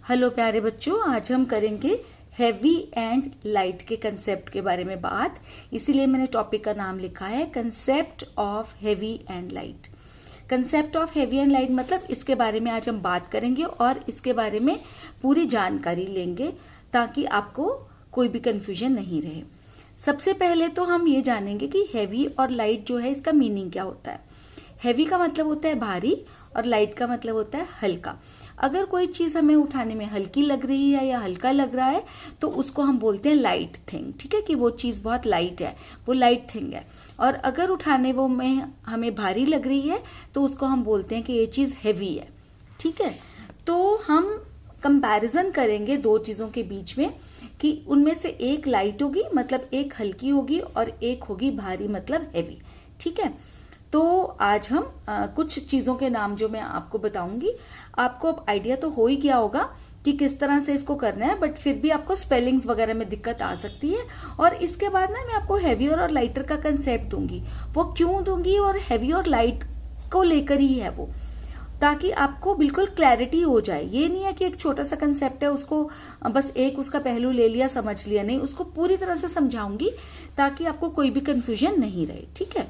Hello प्यारे बच्चों, आज हम करेंगे हैवी एंड लाइट के कंसेप्ट के बारे में बात। इसीलिए मैंने टॉपिक का नाम लिखा है concept of heavy and light. Concept of heavy and light मतलब इसके बारे में आज हम बात करेंगे और इसके बारे में पूरी जानकारी लेंगे ताकि आपको कोई भी कंफ्यूजन नहीं रहे। सबसे पहले तो हम ये जानेंगे कि हैवी और लाइट जो है इसका मीनिंग क्या होता है। हैवी का मतलब होता है भारी और लाइट का मतलब होता है हल्का। अगर कोई चीज़ हमें उठाने में हल्की लग रही है या हल्का लग रहा है तो उसको हम बोलते हैं लाइट थिंग। ठीक है, कि वो चीज़ बहुत लाइट है, वो लाइट थिंग है। और अगर उठाने वो में हमें भारी लग रही है तो उसको हम बोलते हैं कि ये चीज़ हैवी है। ठीक है, तो हम कंपैरिजन करेंगे दो चीज़ों के बीच में कि उनमें से एक लाइट होगी मतलब एक हल्की होगी और एक होगी भारी मतलब हैवी। ठीक है, तो आज हम कुछ चीज़ों के नाम जो मैं आपको बताऊंगी, आपको अब आइडिया तो हो ही गया होगा कि किस तरह से इसको करना है, बट फिर भी आपको स्पेलिंग्स वगैरह में दिक्कत आ सकती है। और इसके बाद ना मैं आपको हैवी और लाइटर का कंसेप्ट दूंगी। वो क्यों दूंगी और हैवी और लाइट को लेकर ही है वो, ताकि आपको बिल्कुल क्लैरिटी हो जाए। ये नहीं है कि एक छोटा सा कंसेप्ट है उसको बस एक उसका पहलू ले लिया समझ लिया, नहीं, उसको पूरी तरह से समझाऊंगी ताकि आपको कोई भी कंफ्यूजन नहीं रहे। ठीक है,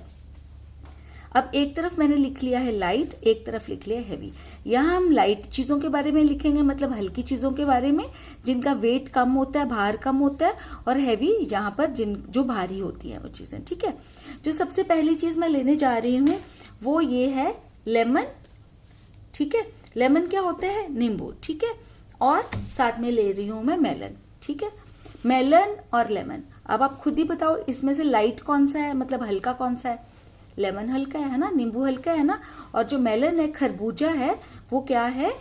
अब एक तरफ मैंने लिख लिया है लाइट, एक तरफ लिख लिया हैवी। यहाँ हम लाइट चीज़ों के बारे में लिखेंगे मतलब हल्की चीज़ों के बारे में जिनका वेट कम होता है, भार कम होता है, और हैवी यहाँ पर जो भारी होती हैं वो चीज़ें। ठीक है, जो सबसे पहली चीज़ मैं लेने जा रही हूँ वो ये है लेमन। ठीक है, लेमन क्या होते हैं? नींबू। ठीक है, और साथ में ले रही हूँ मैं मेलन। ठीक है, मेलन और लेमन। अब आप खुद ही बताओ इसमें से लाइट कौन सा है मतलब हल्का कौन सा है? लेमन हल्का है ना, नींबू हल्का है ना, और जो मेलन है खरबूजा है वो क्या है?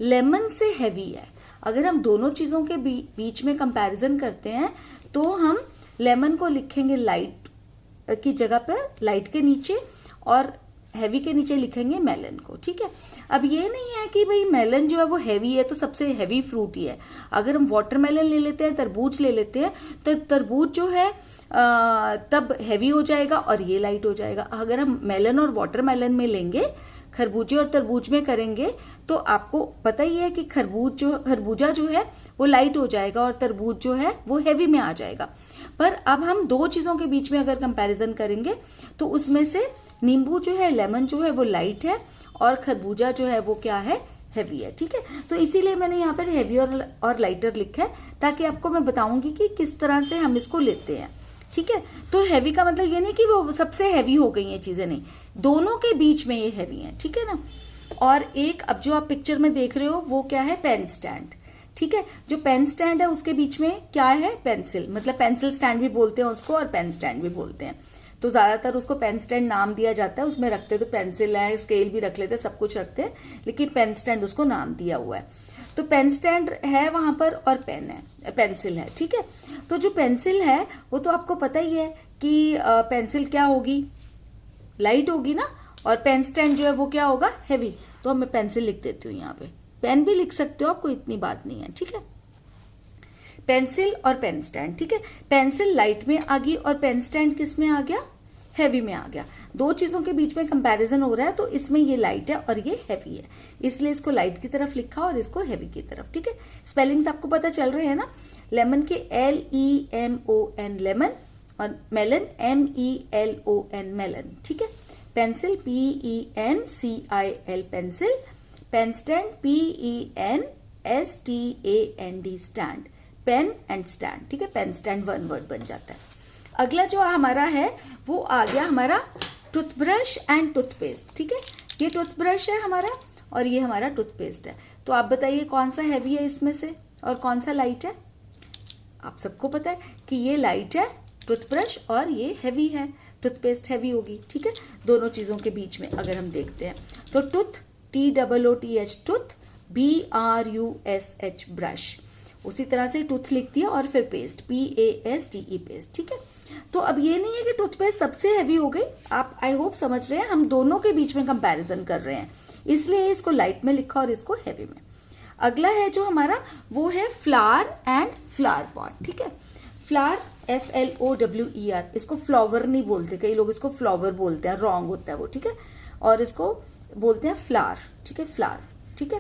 लेमन से हैवी है। अगर हम दोनों चीज़ों के बीच में कंपैरिजन करते हैं तो हम लेमन को लिखेंगे लाइट की जगह पर, लाइट के नीचे, और हैवी के नीचे लिखेंगे मेलन को। ठीक है, अब ये नहीं है कि भाई मेलन जो है वो हैवी है तो सबसे हैवी फ्रूट ही है। अगर हम वाटरमेलन ले लेते हैं, तरबूज ले लेते हैं, तो तरबूज जो है तब हैवी हो जाएगा और ये लाइट हो जाएगा। अगर हम मेलन और वाटरमेलन में लेंगे, खरबूजे और तरबूज में करेंगे, तो आपको पता ही है कि खरबूजा जो है वो लाइट हो जाएगा और तरबूज जो है वो हैवी में आ जाएगा। पर अब हम दो चीज़ों के बीच में अगर कंपैरिजन करेंगे तो उसमें से नींबू जो है, लेमन जो है वो लाइट है और खरबूजा जो है वो क्या है? हैवी है। ठीक है, तो इसीलिए मैंने यहाँ पर हैवी और लाइटर लिखा है ताकि आपको मैं बताऊंगी कि किस तरह से हम इसको लेते हैं। ठीक है, तो हैवी का मतलब ये नहीं कि वो सबसे हैवी हो गई हैं चीजें, नहीं, दोनों के बीच में ये हैवी हैं। ठीक है ना, और एक अब जो आप पिक्चर में देख रहे हो वो क्या है? Pen stand. ठीक है, जो पेन स्टैंड है उसके बीच में क्या है? पेंसिल, मतलब पेंसिल स्टैंड भी बोलते हैं उसको और पेन स्टैंड भी बोलते हैं। तो ज्यादातर उसको पेन स्टैंड नाम दिया जाता है, उसमें रखते तो पेंसिल है, स्केल भी रख लेते हैं, सब कुछ रखते हैं, लेकिन पेन स्टैंड उसको नाम दिया हुआ है। तो पेन स्टैंड है वहां पर और पेन है, पेंसिल है। ठीक है, तो जो पेंसिल है वो तो आपको पता ही है कि पेंसिल क्या होगी? लाइट होगी ना, और पेन स्टैंड जो है वो क्या होगा? हैवी। तो मैं पेंसिल लिख देती हूँ यहाँ पे, पेन भी लिख सकते हो आप, कोई इतनी बात नहीं है। ठीक है, पेंसिल और पेन स्टैंड। ठीक है, पेंसिल लाइट में आ गई और पेन स्टैंड किस में आ गया? हैवी में आ गया। दो चीजों के बीच में कंपैरिजन हो रहा है तो इसमें ये लाइट है और ये हैवी है, इसलिए इसको लाइट की तरफ लिखा और इसको हैवी की तरफ। ठीक है, स्पेलिंग्स आपको पता चल रहे हैं ना? लेमन के LEMON लेमन, और मेलन MELON मेलन। ठीक है, pencil PENCIL pencil, pen stand PENSTAND stand, pen and stand. ठीक है, पेन स्टैंड वन वर्ड बन जाता है। अगला जो हमारा है वो आ गया हमारा टूथब्रश एंड टूथपेस्ट। ठीक है, ये टूथब्रश है हमारा और ये हमारा टूथपेस्ट है। तो आप बताइए कौन सा हैवी है इसमें से और कौन सा लाइट है? आप सबको पता है कि ये लाइट है टूथब्रश और ये हैवी है, टूथपेस्ट हैवी होगी। ठीक है, दोनों चीजों के बीच में अगर हम देखते हैं तो tooth TOOTH tooth, BRUSH brush, उसी तरह से टूथ लिख दिया और फिर पेस्ट PASTE पेस्ट। ठीक है, तो अब ये नहीं है कि टूथपेस्ट सबसे हैवी हो गई, आप आई होप समझ रहे हैं, हम दोनों के बीच में कंपैरिजन कर रहे हैं, इसलिए इसको लाइट में लिखा और इसको हैवी में। अगला है जो हमारा वो है फ्लावर एंड फ्लावर पॉट। ठीक है, फ्लावर FLOWER, इसको फ्लावर नहीं बोलते, कई लोग इसको फ्लावर बोलते हैं, रॉन्ग होता है वो। ठीक है, और इसको बोलते हैं फ्लावर। ठीक है, फ्लावर। ठीक है,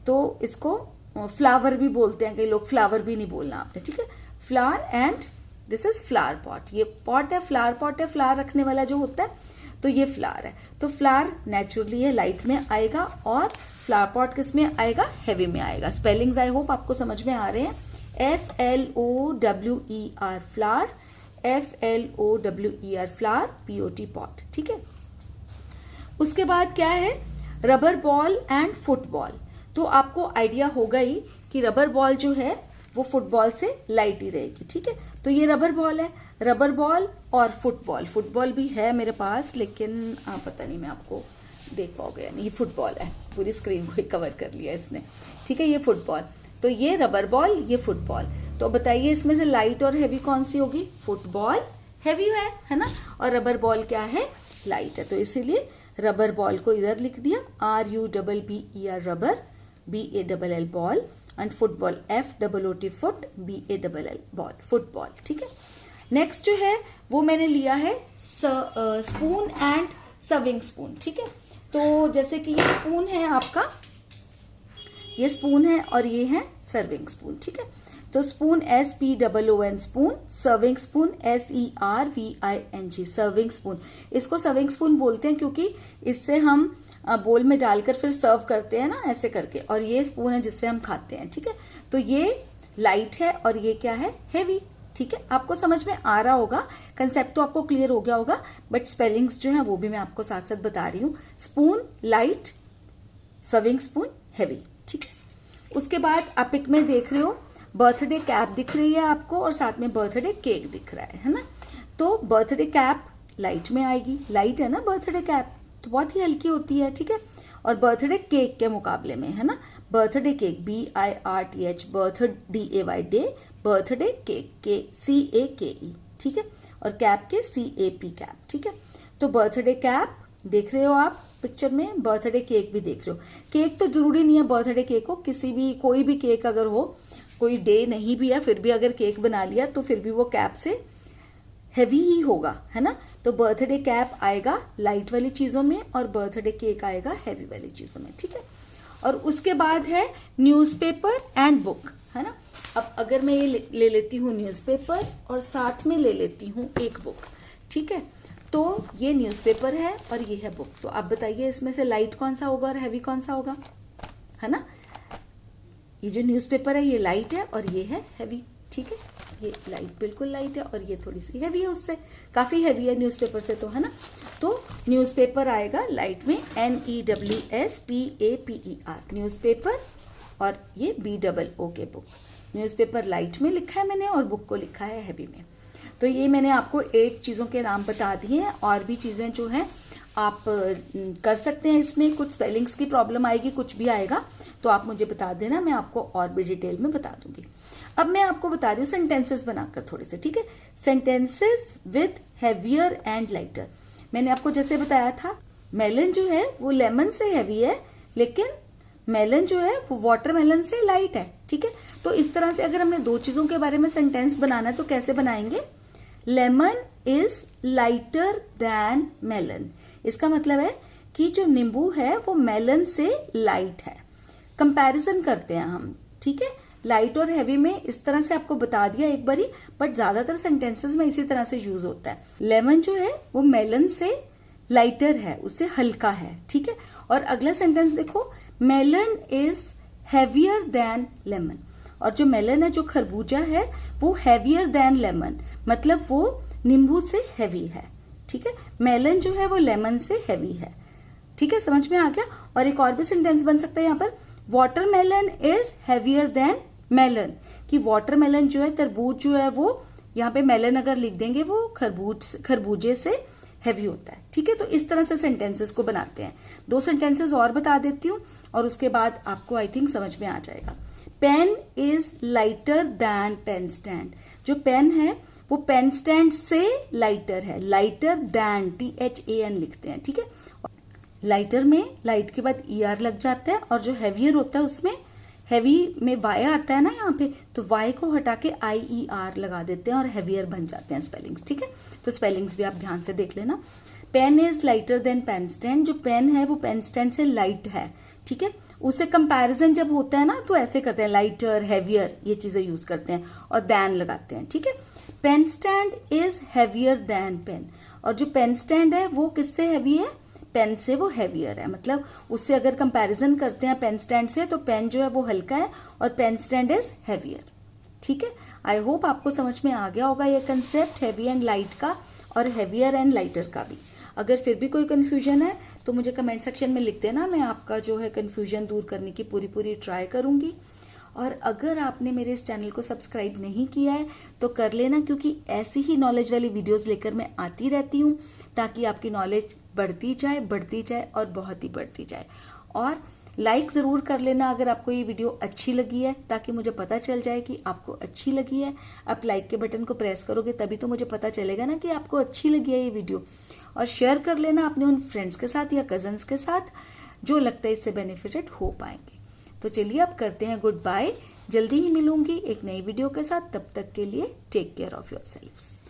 तो इसको फ्लावर भी बोलते हैं, कई लोग फ्लावर भी नहीं बोलना आपने, ठीक है। Flower and this is flower pot, ये पॉट है, फ्लावर पॉट है, फ्लावर रखने वाला जो होता है, तो ये फ्लावर है। तो फ्लावर नेचुरली ये लाइट में आएगा और फ्लावर पॉट किस में आएगा, हैवी में आएगा। स्पेलिंग्स आई होप आपको समझ में आ रहे हैं। FLOWER flower, FLOWER flower, POT pot, ठीक है। उसके बाद क्या है, रबर बॉल एंड फुटबॉल। तो आपको आइडिया होगा ही कि रबर बॉल जो है वो फुटबॉल से लाइट ही रहेगी, ठीक है। तो ये रबर बॉल है, रबर बॉल और फुटबॉल, फुटबॉल भी है मेरे पास, लेकिन पता नहीं मैं आपको देख पाओगे या नहीं। ये फुटबॉल है, पूरी स्क्रीन को ही कवर कर लिया इसने, ठीक है। ये फुटबॉल, तो ये रबर बॉल, ये फुटबॉल। तो बताइए इसमें से लाइट और हैवी कौन सी होगी, फुटबॉल हैवी है ना, और रबर बॉल क्या है, लाइट है। तो इसीलिए रबर बॉल को इधर लिख दिया, RUBBER rubber, BALL ball, and football FOOT foot, BALL ball, football, ठीक है। नेक्स्ट जो है वो मैंने लिया है स्पून एंड सर्विंग स्पून, ठीक है। तो जैसे कि ये स्पून है आपका, ये स्पून है और ये है सर्विंग स्पून, ठीक है। तो spoon SPOON spoon, serving spoon SERVING serving spoon. इसको सर्विंग स्पून बोलते हैं क्योंकि इससे हम बोल में डालकर फिर सर्व करते हैं ना, ऐसे करके, और ये स्पून है जिससे हम खाते हैं, ठीक है। तो ये लाइट है और ये क्या है, हैवी, ठीक है। आपको समझ में आ रहा होगा, कंसेप्ट तो आपको क्लियर हो गया होगा, बट स्पेलिंग्स जो है वो भी मैं आपको साथ साथ बता रही हूँ। Spoon light, serving spoon heavy, ठीक है। उसके बाद आप पिक में देख रहे हो बर्थडे कैप दिख रही है आपको और साथ में बर्थडे केक दिख रहा है ना। तो बर्थडे कैप लाइट में आएगी, लाइट है ना बर्थडे कैप, तो बहुत ही हल्की होती है, ठीक है। और बर्थडे केक के मुकाबले में है ना, birthday cake BIRTH, BIRTHDAY day, birthday cake CAKE, ठीक है। और कैप के CAP कैप, ठीक है। तो बर्थडे कैप देख रहे हो आप पिक्चर में, बर्थडे केक भी देख रहे हो। केक तो जरूरी नहीं है बर्थडे केक हो, किसी भी कोई भी केक अगर हो, कोई डे नहीं भी है फिर भी अगर केक बना लिया तो फिर भी वो कैप से हैवी ही होगा, है ना। तो बर्थडे कैप आएगा लाइट वाली चीजों में और बर्थडे केक आएगा हैवी वाली चीजों में, ठीक है। और उसके बाद है न्यूज़पेपर एंड बुक, है ना। अब अगर मैं ये ले लेती हूँ न्यूज़पेपर और साथ में ले लेती हूँ एक बुक, ठीक है। तो ये न्यूज़पेपर है और ये है बुक। तो आप बताइए इसमें से लाइट कौन सा होगा और हैवी कौन सा होगा, है ना। ये जो न्यूज़पेपर है ये लाइट है और ये है हैवी, ठीक है। ये लाइट बिल्कुल लाइट है और ये थोड़ी सी हैवी है, उससे काफी हैवी है न्यूज़पेपर से, तो है ना। तो न्यूज़पेपर आएगा लाइट में NEWSPAPER न्यूज़पेपर, और ये BOOK बुक। न्यूज़पेपर लाइट में लिखा है मैंने और बुक को लिखा है हैवी में। तो ये मैंने आपको 8 चीज़ों के नाम बता दिए हैं, और भी चीज़ें जो हैं आप कर सकते हैं। इसमें कुछ स्पेलिंग्स की प्रॉब्लम आएगी, कुछ भी आएगा तो आप मुझे बता देना, मैं आपको और भी डिटेल में बता दूंगी। अब मैं आपको बता रही हूँ सेंटेंसेस बनाकर थोड़े से, ठीक है। Sentences with heavier and lighter. मैंने आपको जैसे बताया था मेलन जो है वो लेमन से हैवी है, लेकिन मेलन जो है वो वाटरमेलन से लाइट है, ठीक है। तो इस तरह से अगर हमने 2 चीजों के बारे में सेंटेंस बनाना है तो कैसे बनाएंगे, lemon is lighter than melon. इसका मतलब है कि जो नींबू है वो मेलन से लाइट है। कंपैरिजन करते हैं हम, ठीक है। लाइट और हैवी में इस तरह से आपको बता दिया एक बारी, बट ज्यादातर सेंटेंसेस में इसी तरह से यूज होता है। लेमन जो है वो मेलन से लाइटर है, उससे हल्का है, ठीक है। और अगला सेंटेंस देखो, melon is heavier than lemon. और जो मेलन है, जो खरबूजा है, वो हैवियर देन लेमन, मतलब वो नींबू से हैवी है, ठीक है। मेलन जो है वो लेमन से हैवी है, ठीक है। समझ में आ गया। और एक और भी सेंटेंस बन सकता है यहाँ पर, watermelon is heavier than melon, कि वाटरमेलन जो है, तरबूज जो है, वो यहाँ पे मेलन अगर लिख देंगे वो खरबूजे से हैवी होता है, ठीक है। तो इस तरह से सेंटेंसेस को बनाते हैं। 2 सेंटेंसेस और बता देती हूँ और उसके बाद आपको आई थिंक समझ में आ जाएगा। Pen is lighter than pen stand. जो पेन है वो पेन स्टैंड से लाइटर है, लाइटर देन THAN लिखते हैं, ठीक है। लाइटर में लाइट के बाद ER लग जाता है, और जो हैवियर होता है उसमें हैवी में Y आता है ना यहाँ पे, तो Y को हटा के IER लगा देते हैं और हैवियर बन जाते हैं स्पेलिंग्स, ठीक है। तो स्पेलिंग्स भी आप ध्यान से देख लेना। Pen is lighter than pen stand. जो पेन है वो पेन स्टैंड से लाइट है, ठीक है। उससे कंपैरिजन जब होता है ना तो ऐसे करते हैं, लाइटर, हैवियर, ये चीजें यूज करते हैं और दैन लगाते हैं, ठीक है। Pen stand is heavier than pen, और जो पेन स्टैंड है वो किससे हैवी है, पेन से वो हैवियर है, मतलब उससे अगर कंपैरिजन करते हैं पेन स्टैंड से तो पेन जो है वो हल्का है और पेन स्टैंड इज हैवियर, ठीक है। आई होप आपको समझ में आ गया होगा ये कंसेप्ट हैवी एंड लाइट का और हैवियर एंड लाइटर का भी। अगर फिर भी कोई कंफ्यूजन है तो मुझे कमेंट सेक्शन में लिख देना, मैं आपका जो है कंफ्यूजन दूर करने की पूरी ट्राई करूंगी। और अगर आपने मेरे इस चैनल को सब्सक्राइब नहीं किया है तो कर लेना, क्योंकि ऐसी ही नॉलेज वाली वीडियोस लेकर मैं आती रहती हूँ ताकि आपकी नॉलेज बढ़ती जाए और बहुत ही बढ़ती जाए। और लाइक ज़रूर कर लेना अगर आपको ये वीडियो अच्छी लगी है, ताकि मुझे पता चल जाए कि आपको अच्छी लगी है। आप लाइक के बटन को प्रेस करोगे तभी तो मुझे पता चलेगा ना कि आपको अच्छी लगी है ये वीडियो। और शेयर कर लेना अपने उन फ्रेंड्स के साथ या कजन्स के साथ जो लगता है इससे बेनिफिटेड हो पाएंगे। तो चलिए अब करते हैं गुड बाय, जल्दी ही मिलूंगी एक नई वीडियो के साथ, तब तक के लिए टेक केयर ऑफ योरसेल्व्स।